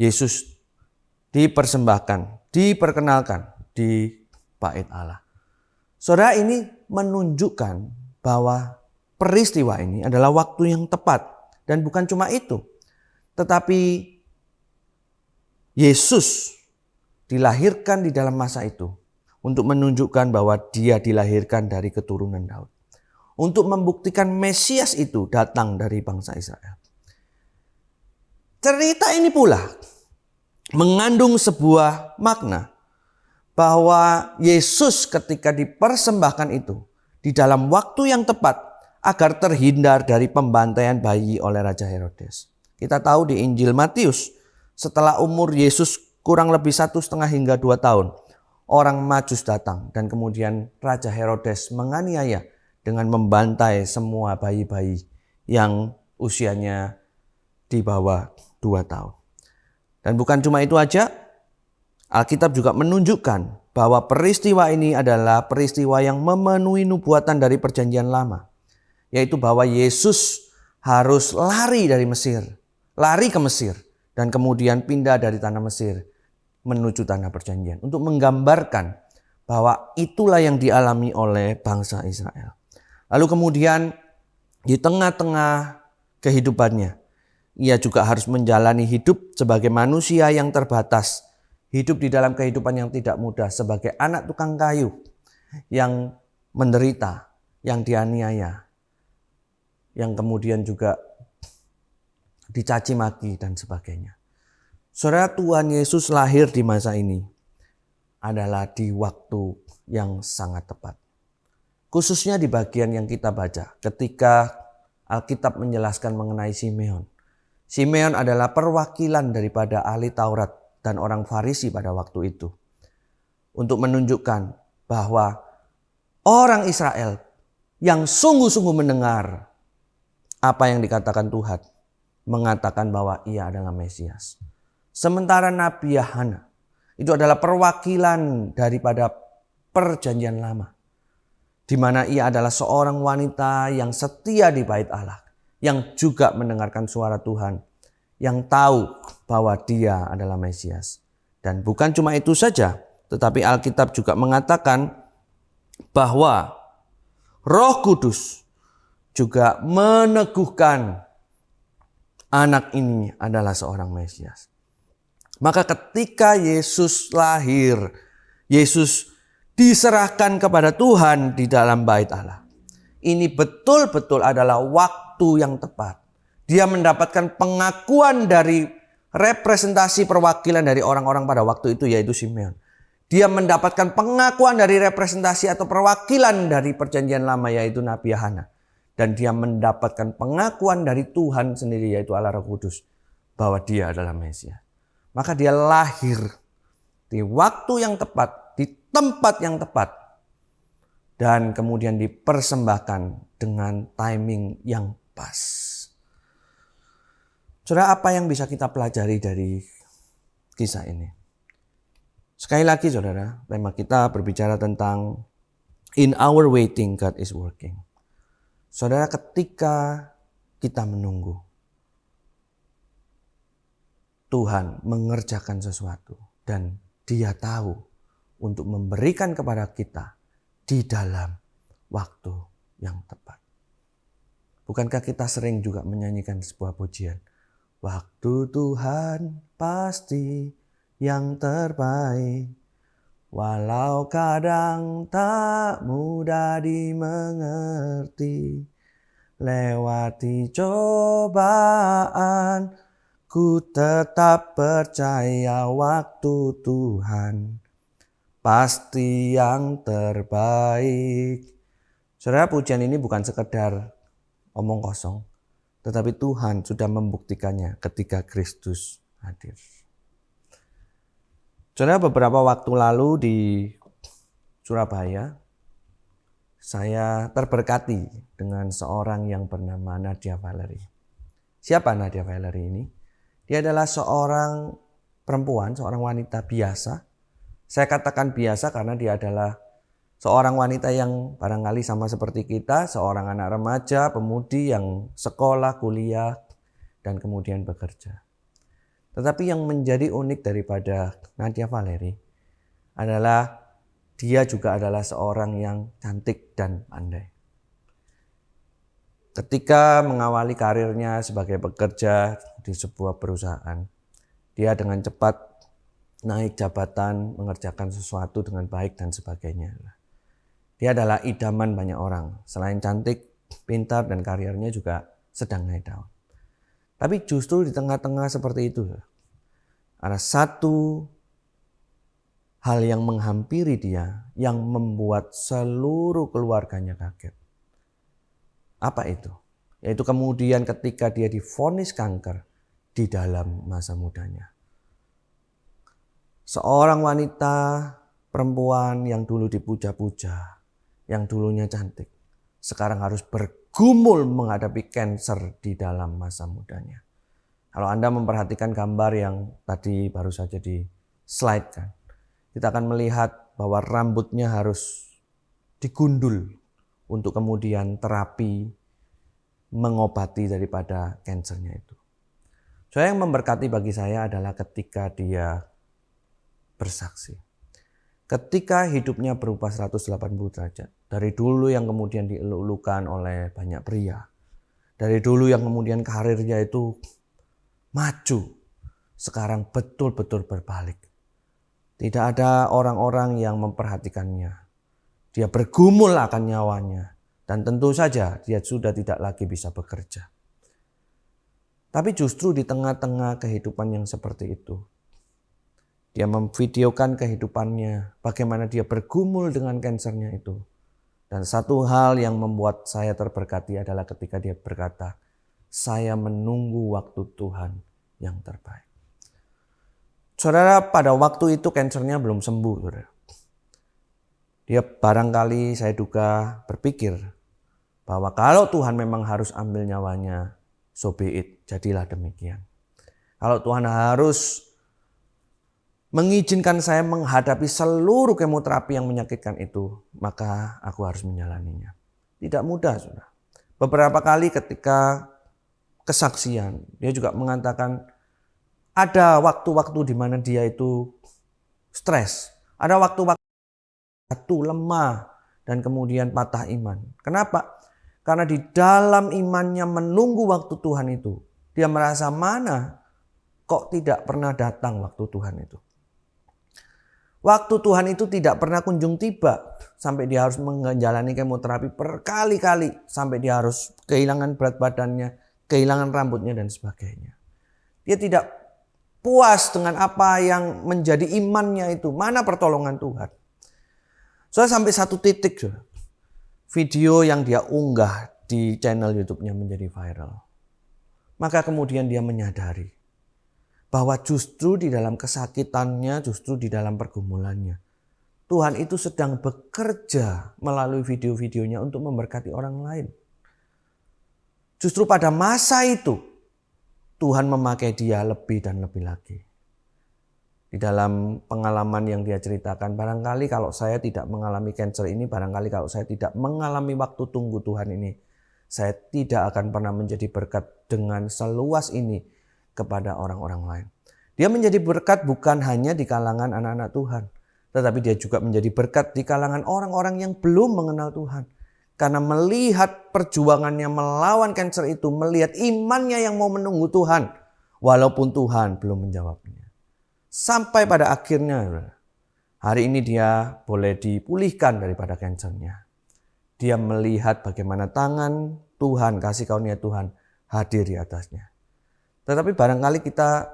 Speaker 1: Yesus dipersembahkan, diperkenalkan di bait Allah. Saudara, ini menunjukkan bahwa peristiwa ini adalah waktu yang tepat. Dan bukan cuma itu, tetapi Yesus dilahirkan di dalam masa itu untuk menunjukkan bahwa dia dilahirkan dari keturunan Daud. Untuk membuktikan Mesias itu datang dari bangsa Israel. Cerita ini pula mengandung sebuah makna bahwa Yesus ketika dipersembahkan itu di dalam waktu yang tepat agar terhindar dari pembantaian bayi oleh Raja Herodes. Kita tahu di Injil Matius, setelah umur Yesus kurang lebih 1,5 hingga 2 tahun, orang Majus datang dan kemudian Raja Herodes menganiaya dengan membantai semua bayi-bayi yang usianya di bawah 2 tahun. Dan bukan cuma itu aja, Alkitab juga menunjukkan bahwa peristiwa ini adalah peristiwa yang memenuhi nubuatan dari Perjanjian Lama. Yaitu bahwa Yesus harus lari dari Mesir, lari ke Mesir, dan kemudian pindah dari tanah Mesir menuju tanah perjanjian. Untuk menggambarkan bahwa itulah yang dialami oleh bangsa Israel. Lalu kemudian di tengah-tengah kehidupannya, ia juga harus menjalani hidup sebagai manusia yang terbatas. Hidup di dalam kehidupan yang tidak mudah sebagai anak tukang kayu yang menderita, yang dianiaya, yang kemudian juga dicaci maki dan sebagainya. Saudara, Tuhan Yesus lahir di masa ini adalah di waktu yang sangat tepat. Khususnya di bagian yang kita baca ketika Alkitab menjelaskan mengenai Simeon. Simeon adalah perwakilan daripada ahli Taurat dan orang Farisi pada waktu itu. Untuk menunjukkan bahwa orang Israel yang sungguh-sungguh mendengar apa yang dikatakan Tuhan, mengatakan bahwa ia adalah Mesias. Sementara Nabi Yahana itu adalah perwakilan daripada Perjanjian Lama, di mana ia adalah seorang wanita yang setia di bait Allah, yang juga mendengarkan suara Tuhan, yang tahu bahwa dia adalah Mesias. Dan bukan cuma itu saja, tetapi Alkitab juga mengatakan bahwa Roh Kudus juga meneguhkan anak ini adalah seorang Mesias. Maka ketika Yesus lahir, Yesus diserahkan kepada Tuhan di dalam bait Allah. Ini betul-betul adalah waktu yang tepat. Dia mendapatkan pengakuan dari representasi perwakilan dari orang-orang pada waktu itu, yaitu Simeon. Dia mendapatkan pengakuan dari representasi atau perwakilan dari Perjanjian Lama, yaitu Nabi Yahana. Dan dia mendapatkan pengakuan dari Tuhan sendiri, yaitu Allah Roh Kudus, bahwa dia adalah Mesias. Maka dia lahir di waktu yang tepat, di tempat yang tepat, dan kemudian dipersembahkan dengan timing yang pas. Saudara, apa yang bisa kita pelajari dari kisah ini? Sekali lagi saudara, tema kita berbicara tentang in our waiting God is working. Saudara, ketika kita menunggu, Tuhan mengerjakan sesuatu dan Dia tahu untuk memberikan kepada kita di dalam waktu yang tepat. Bukankah kita sering juga menyanyikan sebuah pujian? Waktu Tuhan pasti yang terbaik, walau kadang tak mudah dimengerti. Lewati cobaan, ku tetap percaya waktu Tuhan pasti yang terbaik. Saudara, pujian ini bukan sekedar omong kosong, tetapi Tuhan sudah membuktikannya ketika Kristus hadir. Saudara, beberapa waktu lalu di Surabaya, saya terberkati dengan seorang yang bernama Nadia Valerie. Siapa Nadia Valerie ini? Dia adalah seorang perempuan, seorang wanita biasa, Saya katakan biasa karena dia adalah seorang wanita yang barangkali sama seperti kita, seorang anak remaja, pemudi yang sekolah, kuliah, dan kemudian bekerja. Tetapi yang menjadi unik daripada Nadia Valery adalah dia juga adalah seorang yang cantik dan pandai. Ketika mengawali karirnya sebagai pekerja di sebuah perusahaan, dia dengan cepat naik jabatan, mengerjakan sesuatu dengan baik dan sebagainya. Dia adalah idaman banyak orang. Selain cantik, pintar, dan karirnya juga sedang naik daun. Tapi justru di tengah-tengah seperti itu, ada satu hal yang menghampiri dia, yang membuat seluruh keluarganya kaget. Apa itu? Yaitu kemudian ketika dia divonis kanker di dalam masa mudanya. Seorang wanita perempuan yang dulu dipuja-puja, yang dulunya cantik, sekarang harus bergumul menghadapi kanker di dalam masa mudanya. Kalau Anda memperhatikan gambar yang tadi baru saja di slide kan, kita akan melihat bahwa rambutnya harus digundul untuk kemudian terapi mengobati daripada kankernya itu. So, yang memberkati bagi saya adalah ketika dia bersaksi. Ketika hidupnya berubah 180 derajat. Dari dulu yang kemudian dieluk-elukan oleh banyak pria. Dari dulu yang kemudian karirnya itu maju. Sekarang betul-betul berbalik. Tidak ada orang-orang yang memperhatikannya. Dia bergumul akan nyawanya. Dan tentu saja dia sudah tidak lagi bisa bekerja. Tapi justru di tengah-tengah kehidupan yang seperti itu, dia memvideokan kehidupannya, bagaimana dia bergumul dengan kankernya itu. Dan satu hal yang membuat saya terberkati adalah ketika dia berkata, saya menunggu waktu Tuhan yang terbaik. Saudara, pada waktu itu kankernya belum sembuh. Saudara. Dia barangkali saya duga berpikir bahwa kalau Tuhan memang harus ambil nyawanya, so be it, jadilah demikian. Kalau Tuhan harus mengizinkan saya menghadapi seluruh kemoterapi yang menyakitkan itu, maka aku harus menjalaninya. Tidak mudah, saudara. Beberapa kali ketika kesaksian, dia juga mengatakan ada waktu-waktu di mana dia itu stres. Ada waktu-waktu jatuh, lemah, dan kemudian patah iman. Kenapa? Karena di dalam imannya menunggu waktu Tuhan itu, dia merasa mana kok tidak pernah datang waktu Tuhan itu. Waktu Tuhan itu tidak pernah kunjung tiba sampai dia harus menjalani kemoterapi berkali-kali. Sampai dia harus kehilangan berat badannya, kehilangan rambutnya dan sebagainya. Dia tidak puas dengan apa yang menjadi imannya itu. Mana pertolongan Tuhan. Sampai satu titik video yang dia unggah di channel YouTube-nya menjadi viral. Maka kemudian dia menyadari bahwa justru di dalam kesakitannya, justru di dalam pergumulannya, Tuhan itu sedang bekerja melalui video-videonya untuk memberkati orang lain. Justru pada masa itu, Tuhan memakai dia lebih dan lebih lagi. Di dalam pengalaman yang dia ceritakan, barangkali kalau saya tidak mengalami kanker ini, barangkali kalau saya tidak mengalami waktu tunggu Tuhan ini, saya tidak akan pernah menjadi berkat dengan seluas ini kepada orang-orang lain. Dia menjadi berkat bukan hanya di kalangan anak-anak Tuhan, tetapi dia juga menjadi berkat di kalangan orang-orang yang belum mengenal Tuhan. Karena melihat perjuangannya melawan kanker itu, melihat imannya yang mau menunggu Tuhan, walaupun Tuhan belum menjawabnya. Sampai pada akhirnya, hari ini dia boleh dipulihkan daripada kankernya. Dia melihat bagaimana tangan Tuhan, kasih karunia Tuhan hadir di atasnya. Tetapi barangkali kita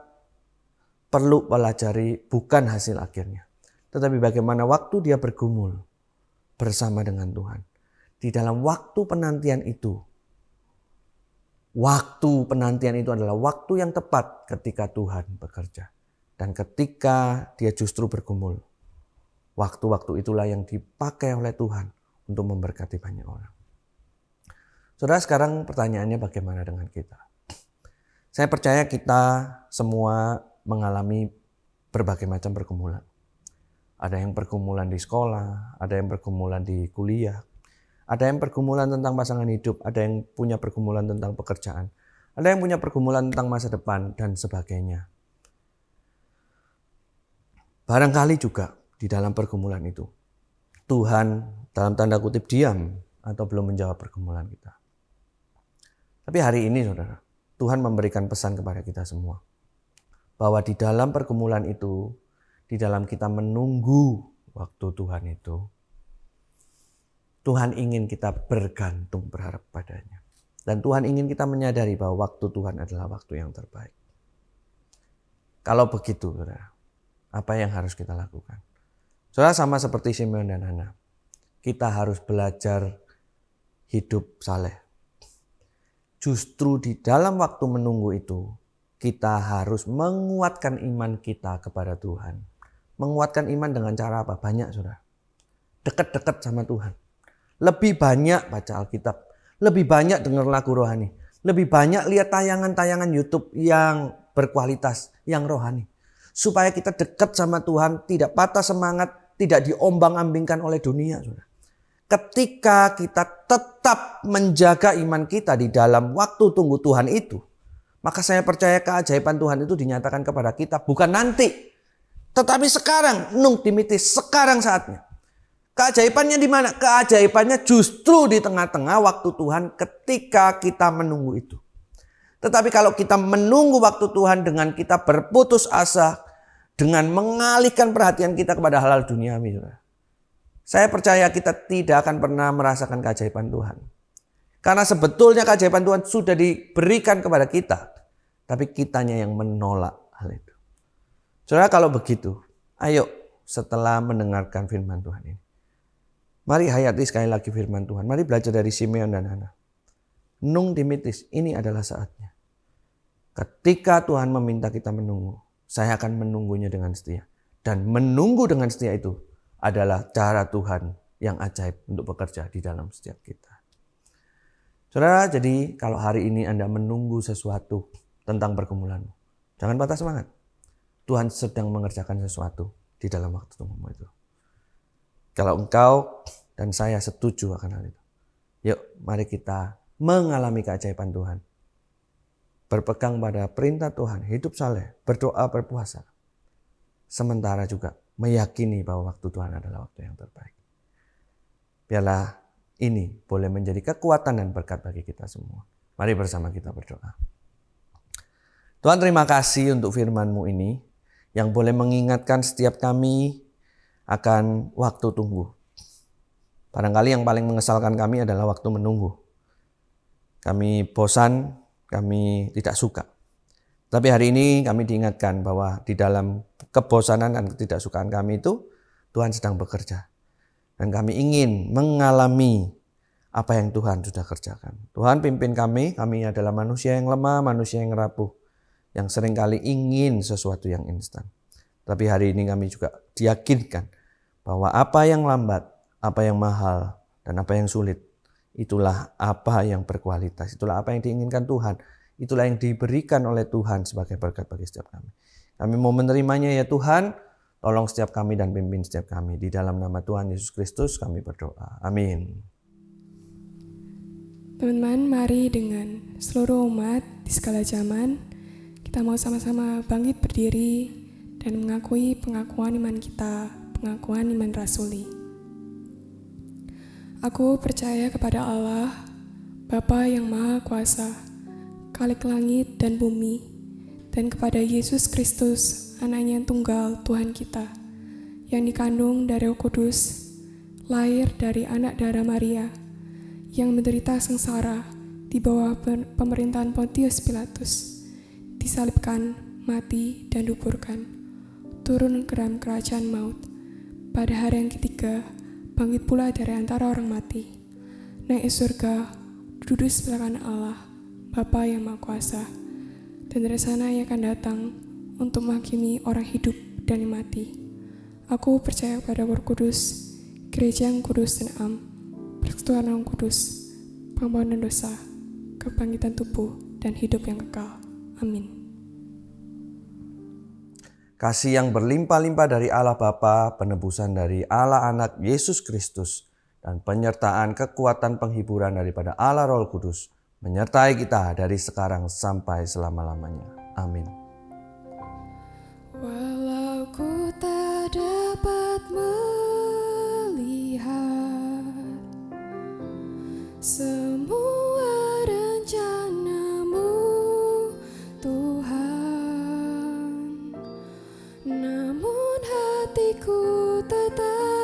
Speaker 1: perlu pelajari bukan hasil akhirnya, tetapi bagaimana waktu dia bergumul bersama dengan Tuhan. Di dalam waktu penantian itu adalah waktu yang tepat ketika Tuhan bekerja. Dan ketika dia justru bergumul, waktu-waktu itulah yang dipakai oleh Tuhan untuk memberkati banyak orang. Saudara, sekarang pertanyaannya bagaimana dengan kita? Saya percaya kita semua mengalami berbagai macam pergumulan. Ada yang pergumulan di sekolah, ada yang pergumulan di kuliah, ada yang pergumulan tentang pasangan hidup, ada yang punya pergumulan tentang pekerjaan, ada yang punya pergumulan tentang masa depan, dan sebagainya. Barangkali juga di dalam pergumulan itu, Tuhan dalam tanda kutip diam atau belum menjawab pergumulan kita. Tapi hari ini saudara, Tuhan memberikan pesan kepada kita semua. Bahwa di dalam pergumulan itu, di dalam kita menunggu waktu Tuhan itu, Tuhan ingin kita bergantung berharap padanya. Dan Tuhan ingin kita menyadari bahwa waktu Tuhan adalah waktu yang terbaik. Kalau begitu, saudara, apa yang harus kita lakukan? Saudara, sama seperti Simeon dan Hana, kita harus belajar hidup saleh. Justru di dalam waktu menunggu itu, kita harus menguatkan iman kita kepada Tuhan. Menguatkan iman dengan cara apa? Banyak, saudara. Dekat-dekat sama Tuhan. Lebih banyak baca Alkitab. Lebih banyak dengar lagu rohani. Lebih banyak lihat tayangan-tayangan YouTube yang berkualitas, yang rohani. Supaya kita dekat sama Tuhan, tidak patah semangat, tidak diombang-ambingkan oleh dunia, saudara. Ketika kita tetap menjaga iman kita di dalam waktu tunggu Tuhan itu, maka saya percaya keajaiban Tuhan itu dinyatakan kepada kita bukan nanti, tetapi sekarang. Nunc dimittis, sekarang saatnya. Keajaibannya di mana? Keajaibannya justru di tengah-tengah waktu Tuhan ketika kita menunggu itu. Tetapi kalau kita menunggu waktu Tuhan dengan kita berputus asa, dengan mengalihkan perhatian kita kepada hal-hal duniawi, saya percaya kita tidak akan pernah merasakan keajaiban Tuhan. Karena sebetulnya keajaiban Tuhan sudah diberikan kepada kita. Tapi kitanya yang menolak hal itu. Saudara, kalau begitu, ayo setelah mendengarkan firman Tuhan ini, mari hayati sekali lagi firman Tuhan. Mari belajar dari Simeon dan Hana. Nunc dimittis, ini adalah saatnya. Ketika Tuhan meminta kita menunggu, saya akan menunggunya dengan setia. Dan menunggu dengan setia itu adalah cara Tuhan yang ajaib untuk bekerja di dalam setiap kita. Saudara, jadi kalau hari ini Anda menunggu sesuatu tentang pergumulanmu, jangan patah semangat. Tuhan sedang mengerjakan sesuatu di dalam waktu tunggumu itu. Kalau engkau dan saya setuju akan hal itu, yuk mari kita mengalami keajaiban Tuhan. Berpegang pada perintah Tuhan, hidup saleh, berdoa, berpuasa. Sementara juga meyakini bahwa waktu Tuhan adalah waktu yang terbaik. Biarlah ini boleh menjadi kekuatan dan berkat bagi kita semua. Mari bersama kita berdoa. Tuhan, terima kasih untuk firman-Mu ini yang boleh mengingatkan setiap kami akan waktu tunggu. Barangkali yang paling mengesalkan kami adalah waktu menunggu. Kami bosan, kami tidak suka. Tapi hari ini kami diingatkan bahwa di dalam kebosanan dan ketidaksukaan kami itu Tuhan sedang bekerja. Dan kami ingin mengalami apa yang Tuhan sudah kerjakan. Tuhan pimpin kami adalah manusia yang lemah, manusia yang rapuh, yang seringkali ingin sesuatu yang instan. Tapi hari ini kami juga diyakinkan bahwa apa yang lambat, apa yang mahal, dan apa yang sulit, itulah apa yang berkualitas, itulah apa yang diinginkan Tuhan, itulah yang diberikan oleh Tuhan sebagai berkat bagi setiap kami. Kami mau menerimanya ya Tuhan, tolong setiap kami dan pimpin setiap kami. Di dalam nama Tuhan Yesus Kristus kami berdoa. Amin.
Speaker 2: Teman-teman, mari dengan seluruh umat di segala zaman, kita mau sama-sama bangkit berdiri dan mengakui pengakuan iman kita, pengakuan iman rasuli. Aku percaya kepada Allah, Bapa yang Maha Kuasa, Khalik langit dan bumi, dan kepada Yesus Kristus, Anaknya yang tunggal Tuhan kita, yang dikandung dari Roh Kudus, lahir dari anak darah Maria, yang menderita sengsara di bawah pemerintahan Pontius Pilatus, disalibkan, mati, dan dikuburkan, turun ke dalam kerajaan maut. Pada hari yang ketiga, bangkit pula dari antara orang mati, naik ke surga, duduk sebelah kanan Allah, Bapa yang Maha Kuasa, dan dari sana Ia akan datang untuk menghakimi orang hidup dan yang mati. Aku percaya kepada Roh Kudus, gereja yang kudus dan am, persekutuan Roh Kudus, pengampunan dosa, kebangkitan tubuh, dan hidup yang kekal. Amin.
Speaker 1: kasih yang berlimpah-limpah dari Allah Bapa, penebusan dari Allah Anak Yesus Kristus, dan penyertaan kekuatan penghiburan daripada Allah Roh Kudus menyertai kita dari sekarang sampai selama-lamanya. Amin.
Speaker 2: Walau ku tak dapat melihat semua rencana-Mu, Tuhan, namun hatiku tetap